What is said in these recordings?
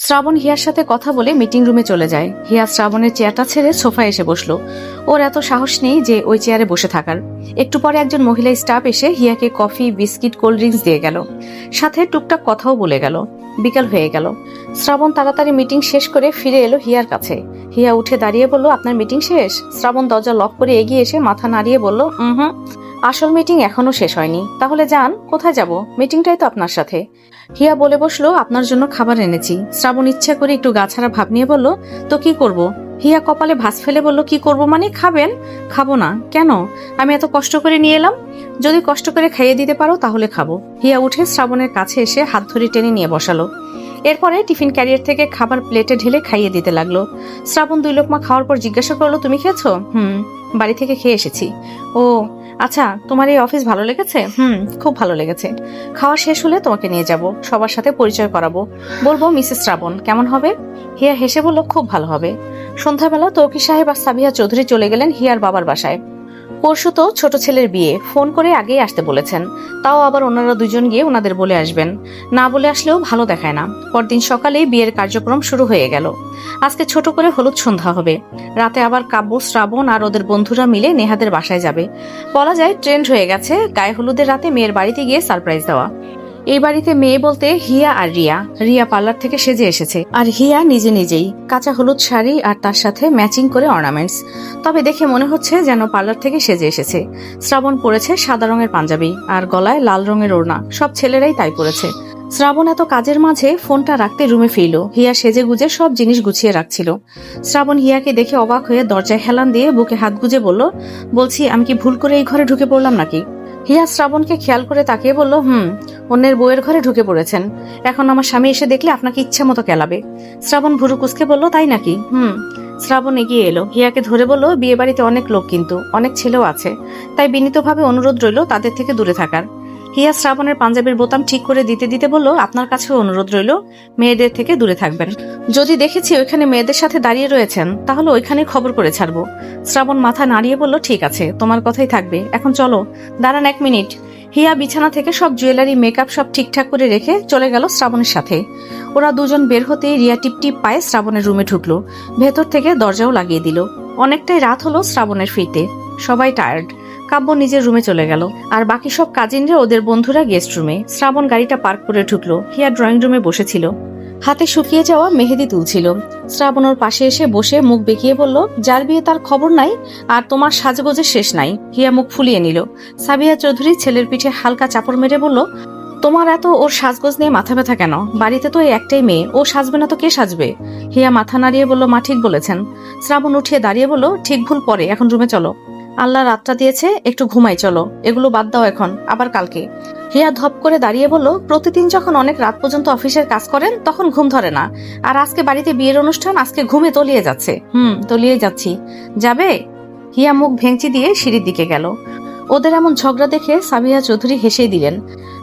শ্রাবণ here সাথে কথা বলে মিটিং রুমে চলে যায়। হিয়া শ্রাবণের চেয়ারটা ছেড়ে সোফায় এসে বসলো। ওর এত সাহস নেই যে ওই চেয়ারে বসে থাকার। একটু পরে একজন মহিলা স্টাফ এসে হিয়াকে কফি, বিস্কিট, কোল্ড ড্রিঙ্কস দিয়ে গেল। সাথে টুকটাক কথাও বলে গেল। বিকাল হয়ে গেল। শ্রাবণ তাড়াতাড়ি মিটিং শেষ করে ফিরে এলো হিয়ার কাছে। হিয়া উঠে দাঁড়িয়ে বলল, আপনার মিটিং শেষ? শ্রাবণ দরজা লক করে এগিয়ে এসে মাথা নাড়িয়ে বলল, হুম, আসল মিটিং এখনো শেষ হয়নি। তাহলে যান, কোথায় যাব? মিটিংটাই তো আপনার সাথে। হিয়া বলে বসলো, আপনার জন্য খাবার এনেছি। শ্রাবণ ইচ্ছা করে একটু গাছাড়া ভাব নিয়ে বলল, তো কি করব? হিয়া কপালে ভাঁজ ফেলে বলল, কি করব মানে? খাবেন? খাবো না কেন? আমি এত কষ্ট করে নিয়ে এলাম। যদি কষ্ট করে খাইয়ে দিতে পারো তাহলে খাবো। হিয়া উঠে শ্রাবণের কাছে এসে হাত ধরে টেনে নিয়ে বসালো। এরপরে টিফিন ক্যারিয়ার থেকে খাবার প্লেটে ঢেলে খাইয়ে দিতে লাগলো। শ্রাবণ 2 লোকমা খাওয়ার পর জিজ্ঞাসা করলো, তুমি খেয়েছো? বাড়ি থেকে খেয়ে এসেছি। ও আচ্ছা, তোমার এই অফিস ভালো লেগেছে? খুব ভালো লেগেছে। খাওয়া শেষ হলে তোমাকে নিয়ে যাব, সবার সাথে পরিচয় করাবো। বলবো মিসেস শ্রাবণ। কেমন হবে? হিয়া হেসে বলল, খুব ভালো হবে। সন্ধ্যাবেলা তৌকি সাহেব আর সাবিহা চৌধুরী চলে গেলেন হিয়ার বাবার বাসায়। পরশু তো ছোট ছেলের বিয়ে, ফোন করে আগেই আসতে বলেছেন। তাও আবার ওনারা দুজন গিয়ে ওনাদের বলে আসবেন। না বলে আসলেও ভালো দেখায় না। পরদিন সকালেই বিয়ের কার্যক্রম শুরু হয়ে গেল। আজকে ছোট করে হলুদ সন্ধ্যা হবে। রাতে আবার কাব্য, শ্রাবণ আর ওদের বন্ধুরা মিলে নেহাদের বাসায় যাবে। বলা যায় ট্রেন্ড হয়ে গেছে গায়ে হলুদের রাতে মেয়ের বাড়িতে গিয়ে সারপ্রাইজ দেওয়া। এই বাড়িতে মেয়ে বলতে হিয়া আর রিয়া। রিয়া পার্লার থেকে সেজে এসেছে, আর হিয়া নিজে নিজেই কাঁচা হলুদ শাড়ি আর তার সাথে ম্যাচিং করে অর্নামেন্টস। তবে দেখে মনে হচ্ছে যেন পার্লার থেকে সেজে এসেছে। শ্রাবণ পরেছে সাদা রঙের পাঞ্জাবি আর গলায় লাল রঙের ওড়না। সব ছেলেরাই তাই পরেছে। শ্রাবণ এত কাজের মাঝে ফোনটা রাখতে রুমে ফিরল। হিয়া সেজে গুজে সব জিনিস গুছিয়ে রাখছিল। শ্রাবণ হিয়াকে দেখে অবাক হয়ে দরজায় হেলান দিয়ে বুকে হাত গুজে বলল, বলছি আমি কি ভুল করে এই ঘরে ঢুকে পড়লাম নাকি? হিয়া শ্রাবণকে খেয়াল করে তাকিয়ে বলল, অন্যের বউয়ের ঘরে ঢুকে পড়েছেন। এখন আমার স্বামী এসে দেখলে আপনাকে ইচ্ছা মতো কেলাবে। শ্রাবণ ভুরু কুসকে বলল, তাই নাকি? শ্রাবণ এগিয়ে এলো, হিয়াকে ধরে বলল, বিয়ে বাড়িতে অনেক লোক, কিন্তু অনেক ছেলেও আছে। তাই বিনীতভাবে অনুরোধ রইল তাদের থেকে দূরে থাকার। হিয়া শ্রাবণের পাঞ্জাবির বোতাম ঠিক করে দিতে দিতে বলল, আপনার কাছেও অনুরোধ রইল, মেয়েদের থেকে দূরে থাকবেন। যদি দেখেছি ওইখানে মেয়েদের সাথে দাঁড়িয়ে রয়েছেন, তাহলে ওইখানে খবর করে ছাড়বো। শ্রাবণ মাথা নাড়িয়ে বলল, ঠিক আছে, তোমার কথাই থাকবে। এখন চলো। দাঁড়ান 1 মিনিট। হিয়া বিছানা থেকে সব জুয়েলারি, মেকআপ সব ঠিকঠাক করে রেখে চলে গেল শ্রাবণের সাথে। ওরা দুজন বের হতেই রিয়া টিপটিপ পায়ে শ্রাবণের রুমে ঢুকলো। ভেতর থেকে দরজাও লাগিয়ে দিল। অনেকটাই রাত হলো শ্রাবণের ফিরতে। সবাই টায়ার্ড। কাব্য নিজের রুমে চলে গেল, আর বাকি সব কাজিনরা ওদের বন্ধুরা গেস্ট রুমে। শ্রাবণ গাড়িটা পার্ক করে ঢুকলো। হিয়া ড্রয়িং রুমে বসেছিল, হাতে শুকিয়ে যাওয়া মেহেদি তুলছিল। শ্রাবণ ওর পাশে এসে বসে মুখ বেঁকিয়ে বলল, যার বিয়ে তার খবর নাই, আর তোমার সাজগোজের শেষ নাই। হিয়া মুখ ফুলিয়ে নিল। সাবিহা চৌধুরী ছেলের পিঠে হালকা চাপড় মেরে বলল, তোমার এত ওর সাজগোজ নিয়ে মাথা ব্যথা কেন? বাড়িতে তো এই একটাই মেয়ে, ও সাজবে না তো কে সাজবে? হিয়া মাথা নাড়িয়ে বলল, মা ঠিক বলেছেন। শ্রাবণ উঠিয়ে দাঁড়িয়ে বলল, ঠিক ভুল পরে, এখন রুমে চলো। আল্লাহ রাতটা দিয়েছে, একটু ঘুমাই, চলো। এগুলো বাদ দাও এখন, আবার কালকে। হিয়া ধপ করে দাঁড়িয়ে বলল, প্রতিদিন যখন অনেক রাত পর্যন্ত অফিসের কাজ করেন তখন ঘুম ধরে না, আর আজকে বাড়িতে বিয়ের অনুষ্ঠান, আজকে ঘুমে তলিয়ে যাচ্ছে। তলিয়ে যাচ্ছি। যাবে? হিয়া মুখ ভেঙচি দিয়ে সিঁড়ির দিকে গেল। ওদের এমন ঝগড়া দেখে সাবিহা চৌধুরী হেসেই দিলেন।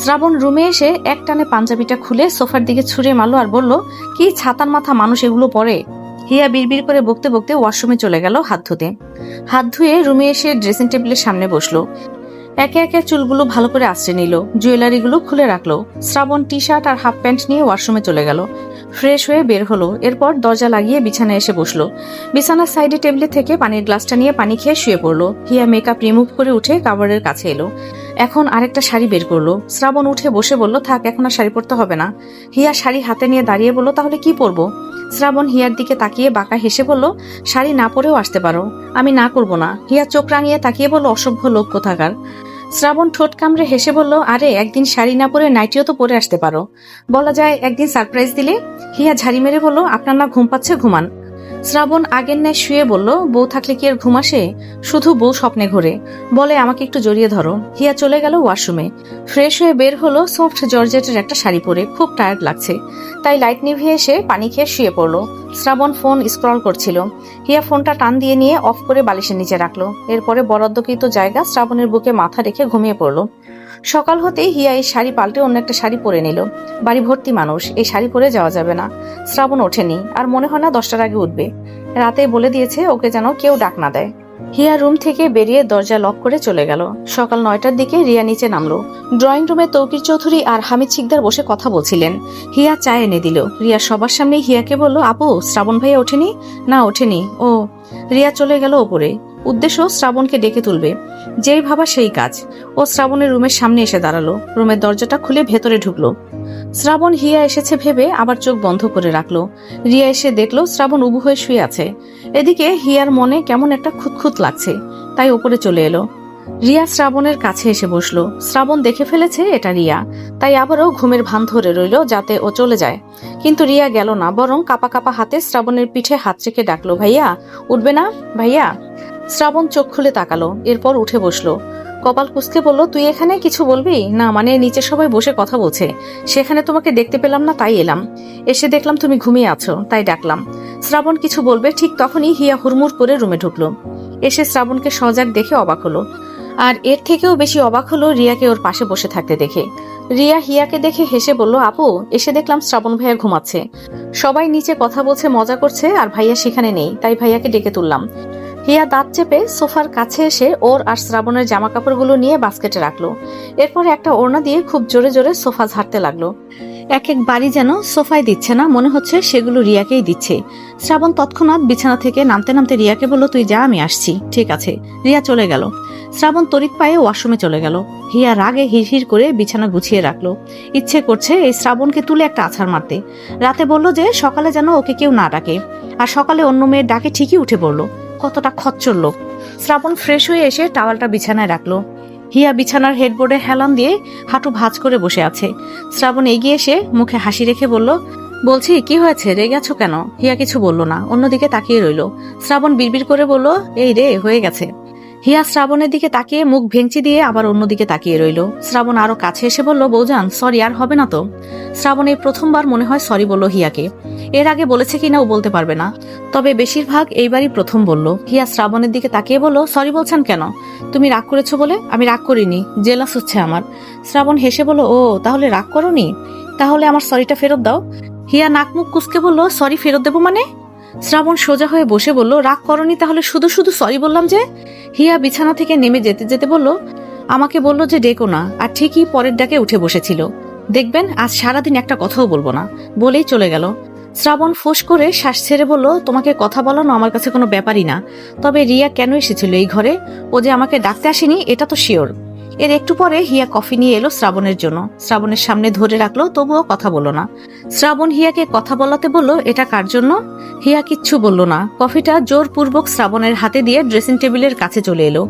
শ্রাবণ রুমে এসে একটানে পাঞ্জাবিটা খুলে সোফার দিকে ছুঁড়ে মারল আর বলল, কি ছাতার মাথা মানুষ এগুলো পরে? হিয়া বিড়বিড় করে বকতে বকতে ওয়াশরুমে চলে গেল হাত ধুতে। হাত ধুয়ে রুমে এসে ড্রেসিং টেবিলের সামনে বসলো। একে একে চুলগুলো ভালো করে আঁচড়ে নিল, জুয়েলারিগুলো খুলে রাখলো। শ্রাবণ টি শার্ট আর হাফ প্যান্ট নিয়ে ওয়াশরুমে চলে গেল। ফ্রেশ হয়ে বের হলো। এরপর দরজা লাগিয়ে বিছানায় এসে বসলো। বিছানার সাইডে টেবিলে থেকে পানির গ্লাসটা নিয়ে পানি খেয়ে শুয়ে পড়লো। হিয়া মেকআপ রিমুভ করে উঠে কাভারের কাছে এলো। এখন আরেকটা শাড়ি বের করলো। শ্রাবণ উঠে বসে বলল, থাক, এখন আর শাড়ি পরতে হবে না। হিয়া শাড়ি হাতে নিয়ে দাঁড়িয়ে বলল, তাহলে কি পরবো? শ্রাবণ হিয়ার দিকে তাকিয়ে বাঁকা হেসে বলল, শাড়ি না পরেও আসতে পারো, আমি না করব না। হিয়া চোখ রাঙিয়ে তাকিয়ে বলল, অসভ্য লোক কোথাকার। শ্রাবণ ঠোঁট কামড়ে হেসে বলল, আরে একদিন শাড়ি না পরে নাইটিও তো পরে আসতে পারো। বলা যায় একদিন সারপ্রাইজ দিলে। হিয়া ঝাড়ি মেরে বলল, আপনার না ঘুম পাচ্ছে, ঘুমান। শ্রাবণ আগের ন্যায় শুয়ে বলল, বউ থাকলে কি আর ঘুম আসে? শুধু বউ স্বপ্নে ঘোরে। বলে, আমাকে একটু জড়িয়ে ধরো। হিয়া চলে গেল ওয়াশরুমে। ফ্রেশ হয়ে বের হলো সফট জর্জেটের একটা শাড়ি পরে। খুব টায়ার্ড লাগছে, তাই লাইট নিভিয়ে এসে পানি খেয়ে শুয়ে পড়লো। শ্রাবণ ফোন স্ক্রল করছিল। হিয়া ফোনটা টান দিয়ে নিয়ে অফ করে বালিশের নিচে রাখলো। এরপরে বরাদ্দকৃত জায়গা শ্রাবণের বুকে মাথা রেখে ঘুমিয়ে পড়লো। সকাল হতেই হিয়া এই শাড়ি পাল্টে অন্য একটা শাড়ি পরে নিল। বাড়ি ভর্তি মানুষ, এই শাড়ি পরে যাওয়া যাবে না। শ্রাবণ ওঠেনি, আর মনে হয় না 10টার আগে উঠবে। রাতে বলে দিয়েছে ওকে যেন কেউ ডাক না দেয়। হিয়া রুম থেকে বেরিয়ে দরজা লক করে চলে গেল। সকাল 9টার দিকে রিয়া নিচে নামলো। ড্রয়িং রুমে তৌকির চৌধুরী আর হামিদ শিকদার বসে কথা বলছিলেন। হিয়া চা এনে দিল। রিয়া সবার সামনে হিয়াকে বলল, আপু শ্রাবণ ভাইয়া ওঠেনি? না ওঠেনি। ও। রিয়া চলে গেল ওপরে। উদ্দেশ্য শ্রাবণকে ডেকে তুলবে। যেই ভাবা সেই কাজ। ও শ্রাবণের রুমের সামনে এসে দাঁড়ালো। রুমের দরজাটা খুলে ভেতরে ঢুকলো। শ্রাবণ হিয়া এসেছে ভেবে আবার চোখ বন্ধ করে রাখলো। রিয়া এসে দেখলো শ্রাবণ উবু হয়ে শুয়ে আছে। এদিকে হিয়ার মনে কেমন একটা খুঁতখুত লাগছে, তাই উপরে চলে এলো। রিয়া শ্রাবণের কাছে এসে বসলো। শ্রাবণ দেখে ফেলেছে এটা রিয়া, তাই আবারও ঘুমের ভান ধরে রইল যাতে ও চলে যায়। কিন্তু রিয়া গেল না, বরং কাপা কাপা হাতে শ্রাবণের পিঠে হাত রেখে ডাকলো, ভাইয়া উঠবে না ভাইয়া? শ্রাবণ চোখ খুলে তাকালো, এরপর উঠে বসলো। কপাল কুঁচকে বলল, তুই এখানে কিছু বলবি? না মানে নিচে সবাই বসে কথা বলছে, সেখানে তোমাকে দেখতে পেলাম না তাই এলাম। এসে দেখলাম তুমি ঘুমিয়ে আছো, তাই ডাকলাম। শ্রাবণ কিছু বলবে ঠিক তখনই হিয়া হুড়মুড় করে রুমে ঢুকলো। এসে শ্রাবণকে সজাগ দেখে অবাক হলো। আর এর থেকেও বেশি অবাক হলো রিয়াকে ওর পাশে বসে থাকতে দেখে। রিয়া হিয়াকে দেখে হেসে বলল, আপু এসে দেখলাম শ্রাবণ ভাইয়া ঘুমাচ্ছে। সবাই নিচে কথা বলছে, মজা করছে, আর ভাইয়া সেখানে নেই, তাই ভাইয়াকে ডেকে তুললাম। হিয়া দাঁত চেপে সোফার কাছে এসে ওর আর শ্রাবণের জামা কাপড়গুলো নিয়ে বাস্কেটে রাখলো। এরপর একটা ওড়না দিয়ে খুব জোরে জোরে সোফা ঝাড়তে লাগলো। এক এক বাড়ি যেন সোফায় দিচ্ছে না, মনে হচ্ছে সেগুলো রিয়াকেই দিচ্ছে। শ্রাবণ তৎক্ষণাৎ বিছানা থেকে নামতে নামতে রিয়াকে বলল, তুই যা, আমি আসছি। ঠিক আছে। রিয়া চলে গেল। শ্রাবণ তড়িৎ পায়ে ওয়াশরুমে চলে গেল। হিয়া রাগে হিড়হিড় করে বিছানা গুছিয়ে রাখলো। ইচ্ছে করছে এই শ্রাবণকে তুলে একটা আছাড় মারতে। রাতে বলল যে সকালে যেন ওকে কেউ না ডাকে, আর সকালে অন্য মেয়ের ডাকে ঠিকই উঠে পড়লো। কতটা খচ্চর লোক। শ্রাবণ ফ্রেশ হয়ে এসে টাওয়ালটা বিছানায় রাখলো। হিয়া বিছানার হেডবোর্ডে হেলান দিয়ে হাঁটু ভাঁজ করে বসে আছে। শ্রাবণ এগিয়ে এসে মুখে হাসি রেখে বলল, বলছি কি হয়েছে, রেগে আছো কেন? হিয়া কিছু বলল না, অন্যদিকে তাকিয়ে রইল। শ্রাবণ বিড়বিড় করে বলল, এই রে হয়ে গেছে। হিয়া শ্রাবণের দিকে তাকিয়ে মুখ ভেঙচি দিয়ে আবার অন্যদিকে তাকিয়ে রইল। শ্রাবণ আরো কাছে এসে বলল, বৌজান সরি, আর হবে না তো। শ্রাবণ এই প্রথমবার মনে হয় সরি বলল হিয়াকে। এর আগে বলেছে কিনা ও বলতে পারবে না, তবে বেশিরভাগ এইবারই প্রথম বলল। হিয়া শ্রাবণের দিকে তাকিয়ে বলল, সরি বলছেন কেন? তুমি রাগ করেছো বলে? আমি রাগ করিনি, জেলাস হচ্ছে আমার। শ্রাবণ হেসে বলল, ও তাহলে রাগ করোনি? তাহলে আমার সরিটা ফেরত দাও। হিয়া নাক মুখ কুঁচকে বলল, সরি ফেরত দেবো মানে? শ্রাবণ সোজা হয়ে বসে বলল, রাগ করনি তাহলে শুধু শুধু সরি বললাম যে। হিয়া বিছানা থেকে নেমে যেতে যেতে বলল, আমাকে বলল যে ডেকো না, আর ঠিকই পরের ডাকে উঠে বসেছিল। দেখবেন আজ সারাদিন একটা কথাও বলবো না, বলেই চলে গেল। শ্রাবণ ফোঁস করে শ্বাস ছেড়ে বলল, তোমাকে কথা বলানো আমার কাছে কোনো ব্যাপারই না। তবে রিয়া কেন এসেছিল এই ঘরে? ও যে আমাকে ডাকতে আসেনি এটা তো শিওর। এর একটু পরে হিয়া কফি নিয়ে এলো শ্রাবণের জন্য। শ্রাবণের সামনে ধরে রাখলো, তবুও কথা বলল না। শ্রাবণ হিয়াকে কথা বলাতে বলল, এটা কার জন্য? হিয়া কিচ্ছু বলল না। কফিটা জোরপূর্বক শ্রাবণের হাতে দিয়ে ড্রেসিং টেবিলের কাছে চলে এলো।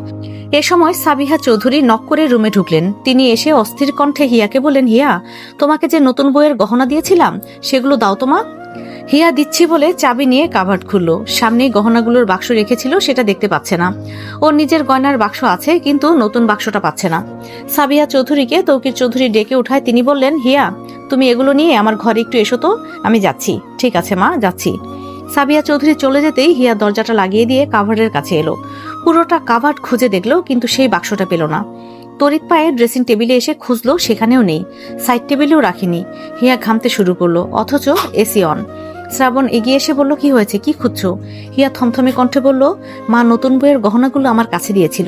এ সময় সাবিহা চৌধুরী নক করে রুমে ঢুকলেন। তিনি এসে অস্থির কণ্ঠে হিয়াকে বললেন, হিয়া তোমাকে যে নতুন বইয়ের গহনা দিয়েছিলাম সেগুলো দাও তোমা। হিয়া দিচ্ছি বলে চাবি নিয়ে কাভার্ড খুললো। সামনেই গহনাগুলোর বাক্স রেখেছিল, সেটা দেখতে পাচ্ছে না। ওর নিজের গয়নার বাক্স আছে, কিন্তু নতুন বাক্সটা পাচ্ছে না। সাবিহা চৌধুরীকে তৌকির চৌধুরী ডেকে উঠায় তিনি বললেন, হিয়া তুমি এগুলো নিয়ে আমার ঘরে একটু এসো তো, আমি যাচ্ছি। ঠিক আছে মা, যাচ্ছি। সাবিহা চৌধুরী চলে যেতেই হিয়া দরজাটা লাগিয়ে দিয়ে কাভার্ডের কাছে এলো। পুরোটা কাভার্ড খুঁজে দেখলো, কিন্তু সেই বাক্সটা পেল না। তড়িৎ পায়ে ড্রেসিং টেবিলে এসে খুঁজলো, সেখানেও নেই। সাইড টেবিলেও রাখিনি। হিয়া ঘামতে শুরু করলো, অথচ এসি অন। শ্রাবণ এগিয়ে এসে বলল, কি হয়েছে, কি খুঁজছো? হিয়া থমথমে কণ্ঠে বলল, মা নতুন বইয়ের গহনাগুলো আমার কাছে দিয়েছিল,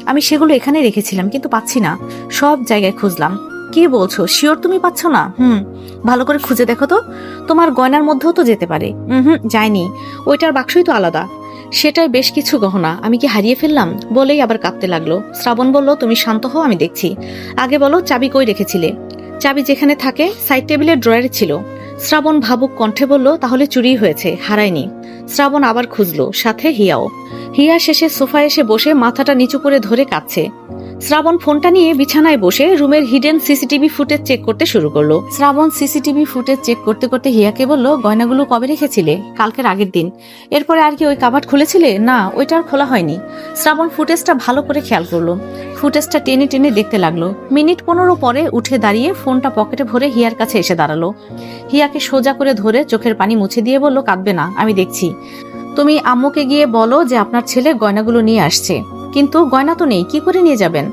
আমি সেগুলো এখানে রেখেছিলাম, কিন্তু পাচ্ছি না। সব জায়গায় খুঁজলাম। কি বলছো, শিওর তুমি পাচ্ছ না? ভালো করে খুঁজে দেখো তো, তোমার গয়নার মধ্যেও তো যেতে পারে। যায়নি, ওইটার বাক্সই তো আলাদা। সেটাই বেশ কিছু গহনা, আমি কি হারিয়ে ফেললাম? বলেই আবার কাঁদতে লাগলো। শ্রাবণ বলল, তুমি শান্ত হও, আমি দেখছি। আগে বলো চাবি কই রেখেছিলে? চাবি যেখানে থাকে সাইড টেবিলের ড্রয়ারে ছিল। শ্রাবণ ভাবুক কণ্ঠে বলল, তাহলে চুরি হয়েছে, হারায়নি। শ্রাবণ আবার খুঁজলো, সাথে হিয়াও। হিয়া শেষে সোফায় এসে বসে মাথাটা নিচু করে ধরে কাঁদছে। শ্রাবণ ফোনটা নিয়ে বিছানায় বসে রুমের হিডেন সিসিটিভি ফুটেজ চেক করতে শুরু করলো। শ্রাবণ সিসিটিভি ফুটেজ চেক করতে করতে হিয়াকে বলল, গয়নাগুলো কবে রেখেছিলে? কালকের আগের দিন। এরপরে আর কি ওই কাভার্ড খুলেছিলে? না, ওইটা আর খোলা হয়নি। শ্রাবণ ফুটেজটা ভালো করে খেয়াল করলো। ফুটেজটা টেনে টেনে দেখতে লাগলো। মিনিট 15 পরে উঠে দাঁড়িয়ে ফোনটা পকেটে ভরে হিয়ার কাছে এসে দাঁড়ালো। হিয়াকে সোজা করে ধরে চোখের পানি মুছে দিয়ে বলল, কাঁদবে না, আমি দেখছি। তুমি আম্মুকে গিয়ে বলো যে আপনার ছেলে গয়নাগুলো নিয়ে আসছে। কিন্তু গয়না তো নেই, কি করে নিয়ে যাবেন?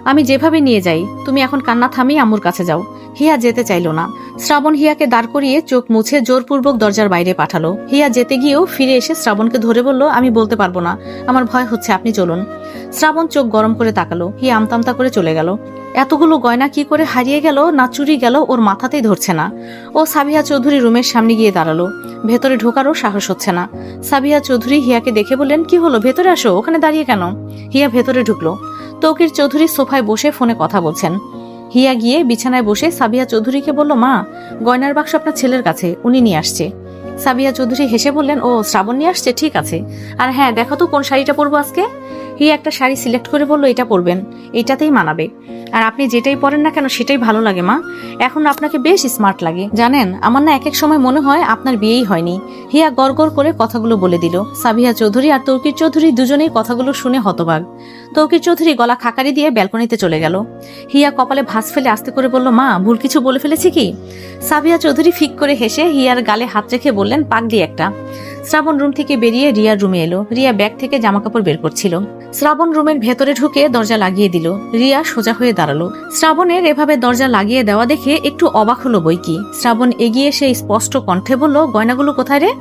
আমি যেভাবে নিয়ে যাই, তুমি এখন কান্না থামিয়ে আম্মুর কাছে যাও। হিয়া যেতে চাইল না। শ্রাবণ হিয়াকে দাঁড় করিয়ে চোখ মুছে জোরপূর্বক দরজার বাইরে পাঠালো। হিয়া যেতে গিয়েও ফিরে এসে শ্রাবণকে ধরে বলল, আমি বলতে পারবো না, আমার ভয় হচ্ছে, আপনি চলুন। শ্রাবণ চোখ গরম করে তাকালো। হিয়া আমতামতা করে চলে গেল। এতগুলো গয়না কি করে হারিয়ে গেল না চুরি গেল ওর মাথাতেই ধরছে না। ও সাবিহা চৌধুরী রুমের সামনে গিয়ে দাঁড়ালো। ভেতরে ঢোকারও সাহস হচ্ছে না। সাবিহা চৌধুরী হিয়াকে দেখে বললেন, কি হলো, ভেতরে আসো, ওখানে দাঁড়িয়ে কেন? হিয়া ভেতরে ঢুকলো। তৌকির চৌধুরী সোফায় বসে ফোনে কথা বলছেন। হিয়া গিয়ে বিছানায় বসে সাবিহা চৌধুরীকে বলল, মা, গয়নার বাক্স আপনার ছেলের কাছে, উনি নিয়ে আসছে। সাবিহা চৌধুরী হেসে বললেন, ও শ্রাবণ নিয়ে আসছে, ঠিক আছে। আর হ্যাঁ, দেখো তো কোন শাড়িটা পরবো আজকে। হিয়া একটা শাড়ি সিলেক্ট করে বলল, এটা পরবেন, এইটাতেই মানাবে। আর আপনি যেটাই পরেন না কেন সেটাই ভালো লাগে মা, এখন আপনাকে বেশ স্মার্ট লাগে। জানেন, আমার না এক এক সময় মনে হয় আপনার বিয়েই হয়নি। হিয়া গড়গড় করে কথাগুলো বলে দিল। সাবিহা চৌধুরী আর তৌকির চৌধুরী দুজনেই কথাগুলো শুনে হতবাক। তৌকির চৌধুরী গলা খাকারি দিয়ে ব্যালকনিতে চলে গেল। হিয়া কপালে ভাঁজ ফেলে আস্তে করে বলল, মা, ভুল কিছু বলে ফেলেছি কি? সাবিহা চৌধুরী ফিক করে হেসে হিয়ার গালে হাত রেখে বললেন, পাগড়ি একটা। শ্রাবণ রুম থেকে বেরিয়ে রিয়ার রুমে এলো। রিয়া ব্যাগ থেকে জামাকাপড় বের করছিল। শ্রাবণ রুমের ভেতরে ঢুকে দরজা লাগিয়ে দিল। রিয়া সোজা হয়ে দাঁড়ালো। শ্রাবণের এভাবে দরজা লাগিয়ে দেওয়া দেখে একটু অবাক হলো বই কি। শ্রাবণ এগিয়ে এসে স্পষ্ট কণ্ঠে বলল, গয়নাগুলো কোথায় রে?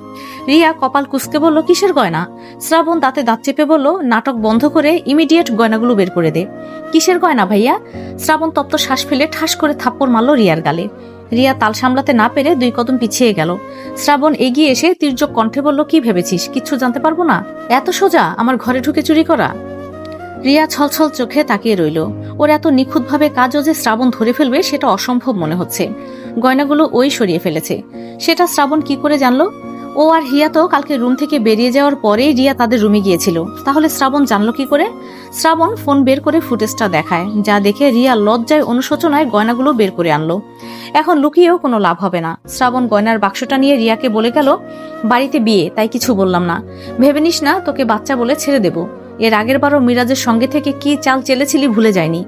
রিয়া কপাল কুঁচকে বলল, কিসের গয়না? শ্রাবণ দাঁতে দাঁত চেপে বলল, নাটক বন্ধ করে ইমিডিয়েট গয়নাগুলো বের করে দে। কিসের গয়না ভাইয়া? শ্রাবণ তপ্ত শ্বাস ফেলে ঠাস করে থাপ্পড় মারল রিয়ার গালে। রিয়া তাল সামলাতে না পেরে 2 কদম পিছিয়ে গেল। শ্রাবণ এগিয়ে এসে তির্যক কণ্ঠে বলল, কি ভেবেছিস কিচ্ছু জানতে পারবো না? এত সোজা আমার ঘরে ঢুকে চুরি করা? রিয়া ছলছল চোখে তাকিয়ে রইল। ওর এত নিখুঁতভাবে কাজও যে শ্রাবণ ধরে ফেলবে সেটা অসম্ভব মনে হচ্ছে। গয়নাগুলো ওই সরিয়ে ফেলেছে, সেটা শ্রাবণ কি করে জানলো? ও আর হিয়া তো কালকে রুম থেকে বেরিয়ে যাওয়ার পরেই রিয়া তাদের রুমে গিয়েছিল, তাহলে শ্রাবণ জানলো কি করে? শ্রাবণ ফোন বের করে ফুটেজটা দেখায়, যা দেখে রিয়া লজ্জায় অনুশোচনায় গয়নাগুলো বের করে আনলো। এখন লুকিয়েও কোনো লাভ হবে না। শ্রাবণ গয়নার বাক্সটা নিয়ে রিয়াকে বলে গেল, বাড়িতে বিয়ে, তাই কিছু বললাম না, ভেবে নিস না তোকে বাচ্চা বলে ছেড়ে দেব। এর আগের বারও মিরাজের সঙ্গে থেকে কি চাল চেলেছিলি ভুলে যায়নি।